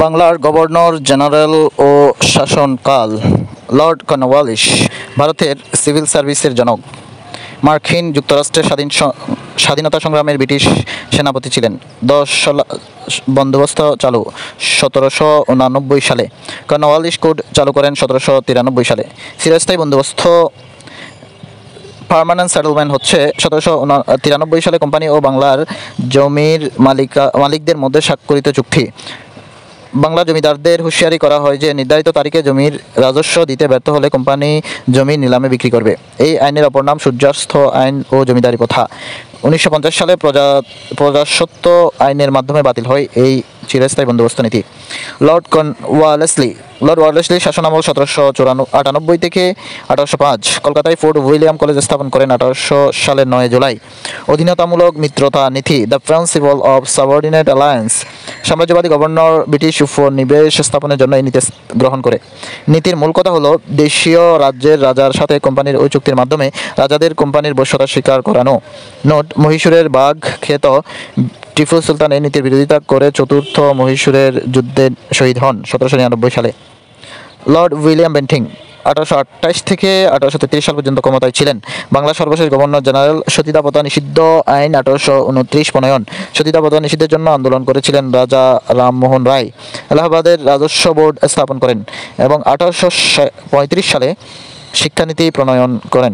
বাংলার governor general ও শাসনকাল। Lord Cornwallis ভারতের civil সার্ভিসের জনক। মার্কিন যুক্তরাষ্ট্রের স্বাধীনতা সংগ্রামের ব্রিটিশ সেনাপতি ছিলেন। 10 বন্দোবস্ত চালু 1789 সালে। কর্নওয়ালিস কোড চালু করেন 1793 সালে। চিরস্থায়ী বন্দোবস্ত পার্মানেন্ট সেটেলমেন্ট হচ্ছে 1793 সালে কোম্পানি ও বাংলার জমির মালিকদের মধ্যে স্বাক্ষরিত চুক্তি। বাংলা জমিদারদের হুঁশিয়ারি করা হয় যে নির্ধারিত তারিখে জমির রাজস্ব দিতে ব্যর্থ হলে কোম্পানি জমি নিলামে বিক্রি করবে। এই আইনের অপর নাম সূর্যাস্ত আইন ও জমিদারি প্রথা। 1950 সালে প্রজাস্বত্ব আইনের মাধ্যমে বাতিল হয় এই চিরস্থায়ী বন্দোবস্ত নীতি। লর্ড ওয়ালেসলি শাসনামল 1798 থেকে 1805। কলকাতায় ফোর্ট উইলিয়াম কলেজ স্থাপন করেন 1800 সালের 9 জুলাই। অধীনতামূলক মিত্রতা নীতি, the principle of subordinate alliance. সাম্রাজ্যবাদী গভর্নর ব্রিটিশ উপনিবেশ স্থাপনের জন্য এই নীতি গ্রহণ করে। নীতির মূল কথা হলো দেশীয় রাজ্যের রাজার সাথে কোম্পানির ওই চুক্তির মাধ্যমে রাজাদের কোম্পানির বশ্যতা স্বীকার করানো। নোট: মহীশূরের বাঘ খ্যাত টিপু সুলতান এই নীতির বিরোধিতা করে চতুর্থ মহীশূরের যুদ্ধে শহীদ হন 1799 সালে। লর্ড উইলিয়াম বেন্টিং 1828 থেকে 1833 সাল পর্যন্ত ক্ষমতায় ছিলেন। বাংলার সর্বশেষ গভর্নর জেনারেল। সতীদাহ প্রথা নিষিদ্ধ আইন 1829 প্রণয়ন। সতীদাহ প্রথা নিষিদ্ধের জন্য আন্দোলন করেছিলেন রাজা রামমোহন রায়। এলাহাবাদের রাজস্ব বোর্ড স্থাপন করেন এবং 1835 সালে শিক্ষানীতি প্রণয়ন করেন।